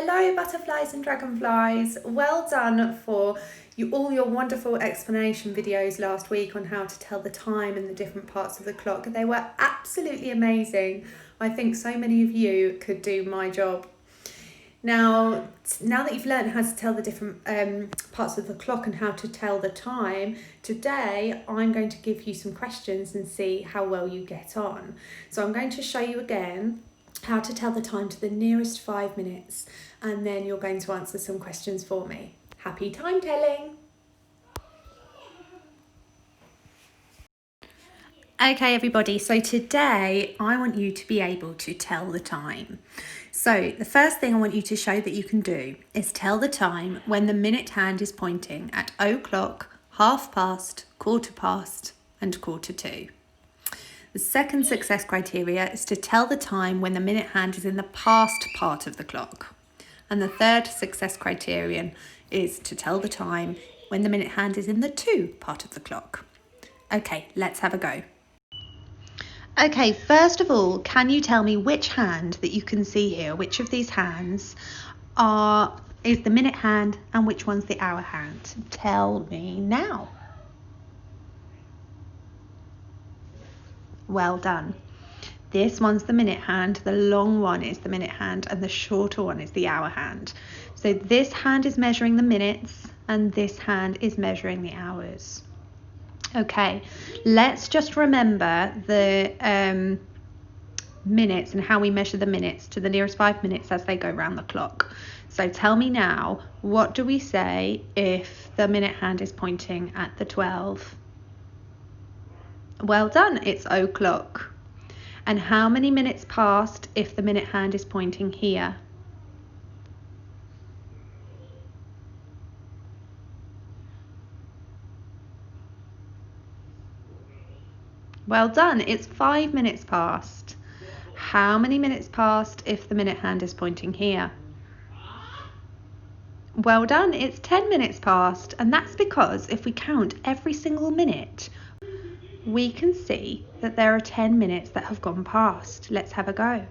Hello butterflies and dragonflies, well done for all your wonderful explanation videos last week on how to tell the time and the different parts of the clock. They were absolutely amazing. I think so many of you could do my job. Now that you've learned how to tell the different parts of the clock and how to tell the time, today I'm going to give you some questions and see how well you get on. So I'm going to show you again how to tell the time to the nearest 5 minutes, and then you're going to answer some questions for me. Happy time telling! Okay everybody, so today I want you to be able to tell the time. So the first thing I want you to show that you can do is tell the time when the minute hand is pointing at o'clock, half past, quarter past and quarter to. The second success criteria is to tell the time when the minute hand is in the past part of the clock. And the third success criterion is to tell the time when the minute hand is in the to part of the clock. Okay, let's have a go. Okay, first of all, can you tell me which hand that you can see here, which of these hands is the minute hand and which one's the hour hand? Tell me now. Well done. This one's the minute hand, the long one is the minute hand and the shorter one is the hour hand. So this hand is measuring the minutes and this hand is measuring the hours. Okay, let's just remember the minutes and how we measure the minutes to the nearest 5 minutes as they go round the clock. So tell me now, what do we say if the minute hand is pointing at the 12? Well done, it's o'clock. And how many minutes passed if the minute hand is pointing here? Well done, it's 5 minutes past. How many minutes passed if the minute hand is pointing here? Well done, it's 10 minutes past, and that's because if we count every single minute, we can see that there are 10 minutes that have gone past. Let's have a go.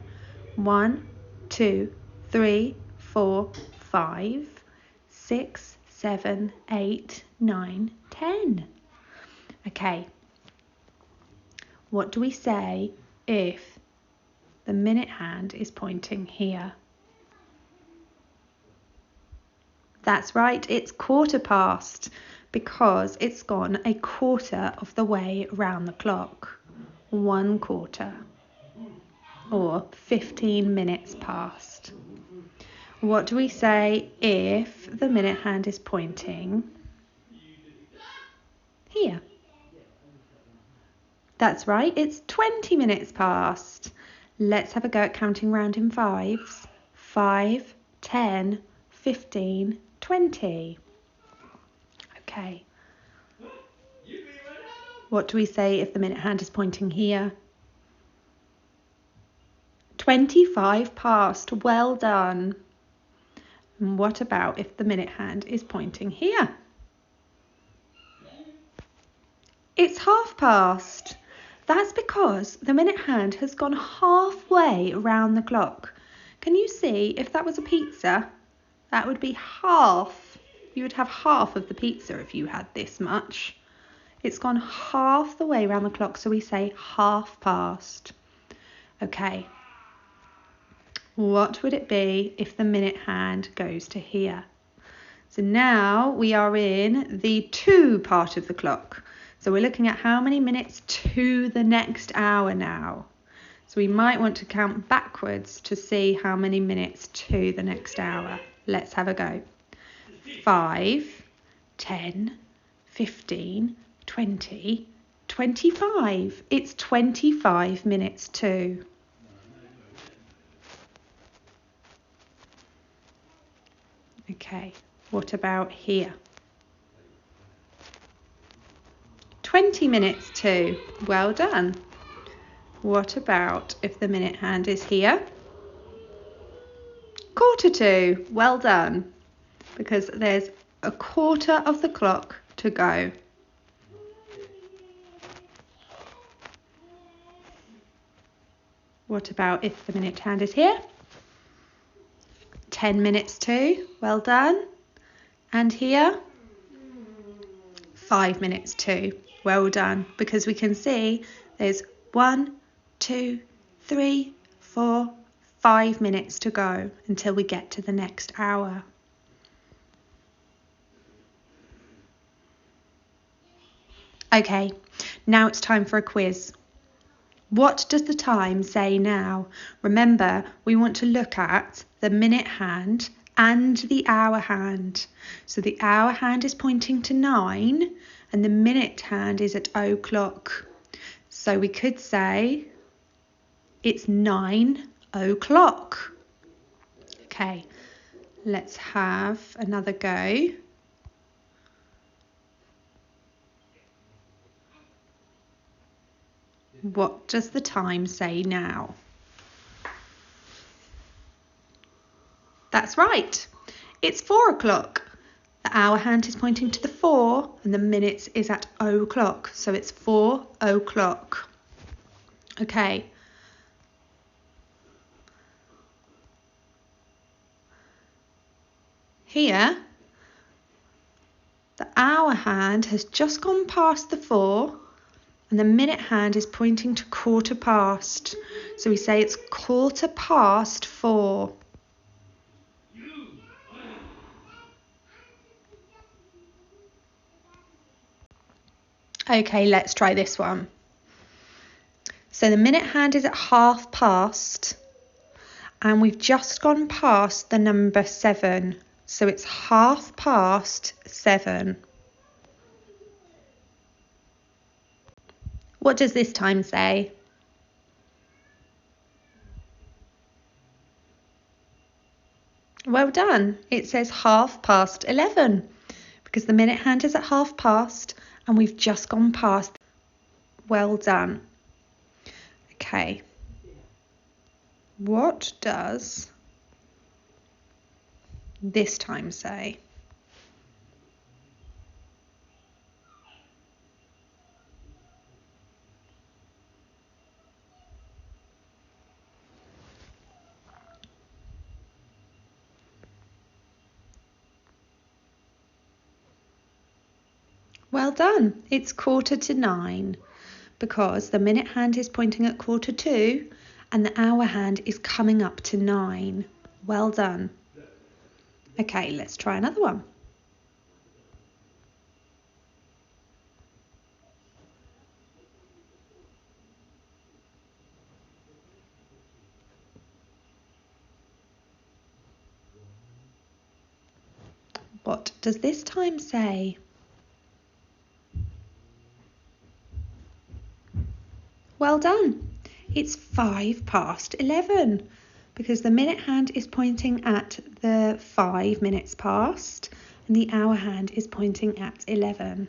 1, 2, 3, 4, 5, 6, 7, 8, 9, 10. Okay. What do we say if the minute hand is pointing here? That's right, it's quarter past because it's gone a quarter of the way round the clock. 1 quarter, or 15 minutes past. What do we say if the minute hand is pointing here? That's right, it's 20 minutes past. Let's have a go at counting round in fives. 5, 10, 15, 20. Okay. What do we say if the minute hand is pointing here? 25 past. Well done. And what about if the minute hand is pointing here? It's half past. That's because the minute hand has gone halfway round the clock. Can you see if that was a pizza? That would be half. You would have half of the pizza if you had this much. It's gone half the way round the clock, so we say half past. Okay. What would it be if the minute hand goes to here? So now we are in the to part of the clock. So we're looking at how many minutes to the next hour now. So we might want to count backwards to see how many minutes to the next hour. Let's have a go. 5, 10, 15, 20, 25. It's 25 minutes to. Okay, what about here? 20 minutes to. Well done. What about if the minute hand is here? Quarter to. Well done. Because there's a quarter of the clock to go. What about if the minute hand is here? 10 minutes to. Well done. And here, 5 minutes to. Well done. Because we can see there's 1, 2, 3, 4, 5 minutes to go until we get to the next hour. Okay, now it's time for a quiz. What does the time say now? Remember, we want to look at the minute hand and the hour hand. So the hour hand is pointing to 9 and the minute hand is at o'clock. So we could say it's 9 o'clock. Okay, let's have another go. What does the time say now? That's right. It's 4 o'clock. The hour hand is pointing to the 4 and the minutes is at o'clock. So it's 4 o'clock. Okay. Here, the hour hand has just gone past the 4 and the minute hand is pointing to quarter past. So we say it's 4:15. Okay, let's try this one. So the minute hand is at past and we've just gone past the number 7. So it's 7:30. What does this time say? Well done. It says 11:30 because the minute hand is at past and we've just gone past. Well done. Okay. What does this time say? Well done. It's 9:15 because the minute hand is pointing at 2:45 and the hour hand is coming up to 9. Well done. Okay, let's try another one. What does this time say? Well done. It's 11:05 because the minute hand is pointing at the 5 minutes past and the hour hand is pointing at 11.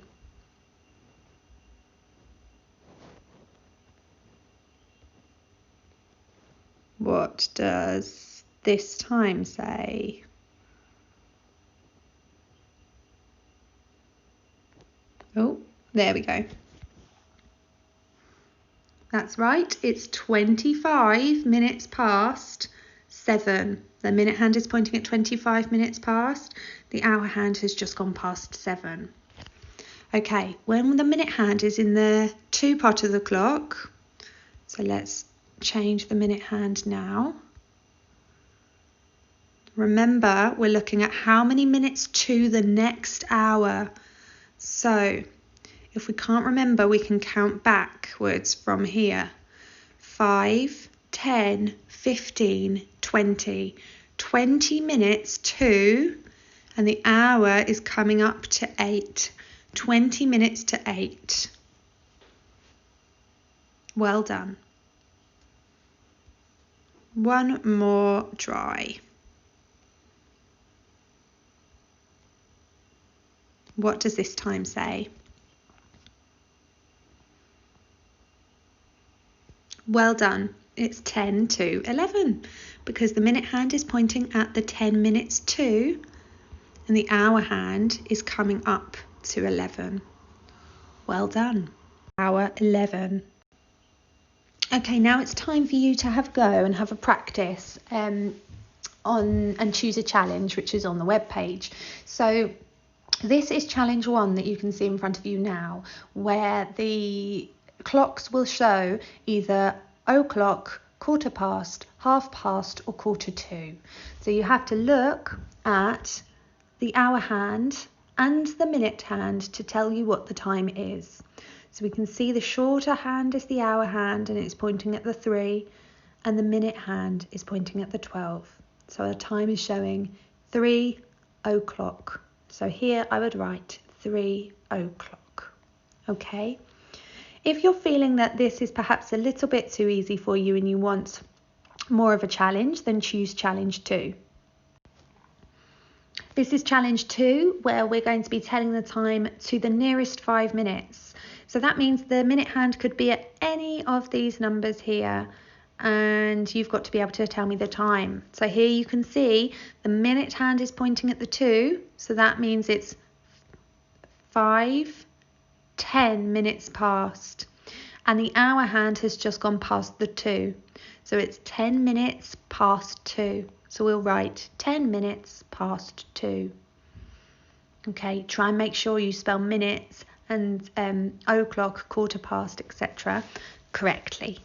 What does this time say? Oh, there we go. That's right, it's 25 minutes past 7. The minute hand is pointing at 25 minutes past. The hour hand has just gone past 7. Okay, when the minute hand is in the 2 part of the clock, so let's change the minute hand now. Remember, we're looking at how many minutes to the next hour. So if we can't remember, we can count backwards from here. 5, 10, 15, 20. 20 minutes to, and the hour is coming up to 8. 20 minutes to 8. Well done. One more try. What does this time say? Well done. It's 10:11 because the minute hand is pointing at the 10 minutes to and the hour hand is coming up to 11. Well done. Hour 11. Okay, now it's time for you to have a go and have a practice. and choose a challenge, which is on the web page. So this is challenge 1 that you can see in front of you now, where the clocks will show either o'clock, quarter past, half past, or quarter to. So you have to look at the hour hand and the minute hand to tell you what the time is. So we can see the shorter hand is the hour hand and it's pointing at the 3, and the minute hand is pointing at the 12. So our time is showing 3 o'clock. So here I would write 3 o'clock. Okay. If you're feeling that this is perhaps a little bit too easy for you and you want more of a challenge, then choose challenge 2. This is challenge 2, where we're going to be telling the time to the nearest 5 minutes. So that means the minute hand could be at any of these numbers here, and you've got to be able to tell me the time. So here you can see the minute hand is pointing at the 2, so that means it's 5:10 minutes past, and the hour hand has just gone past the 2, so it's 10 minutes past 2. So we'll write 10 minutes past 2. Okay, try and make sure you spell minutes and o'clock, quarter past, etc. correctly.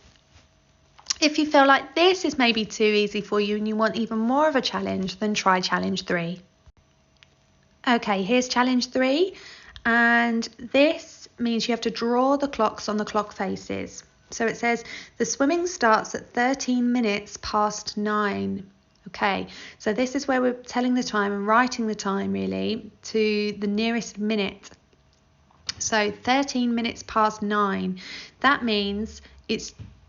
If you feel like this is maybe too easy for you and you want even more of a challenge, then try challenge 3. Okay, here's challenge 3, and this means you have to draw the clocks on the clock faces. So it says the swimming starts at 13 minutes past 9. Okay, so this is where we're telling the time and writing the time really to the nearest minute. So 13 minutes past 9, that means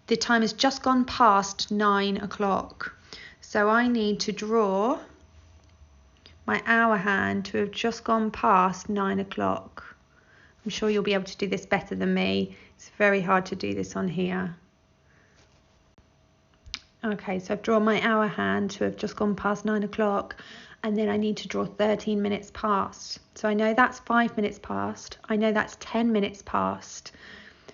the time has just gone past 9 o'clock. So I need to draw my hour hand to have just gone past 9 o'clock. I'm sure you'll be able to do this better than me. It's very hard to do this on here. Okay, so I've drawn my hour hand to have just gone past 9 o'clock, and then I need to draw 13 minutes past. So I know that's 5 minutes past. I know that's 10 minutes past.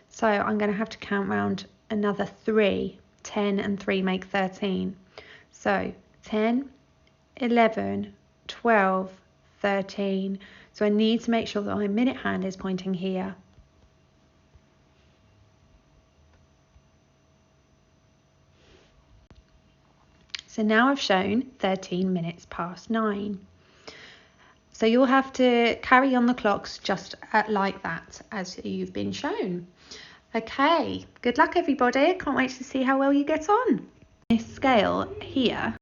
So I'm going to have to count round another 3. 10 and 3 make 13. So 10, 11, 12, 13. So I need to make sure that my minute hand is pointing here. So now I've shown 13 minutes past 9. So you'll have to carry on the clocks just like that as you've been shown. Okay, good luck everybody. I can't wait to see how well you get on. This scale here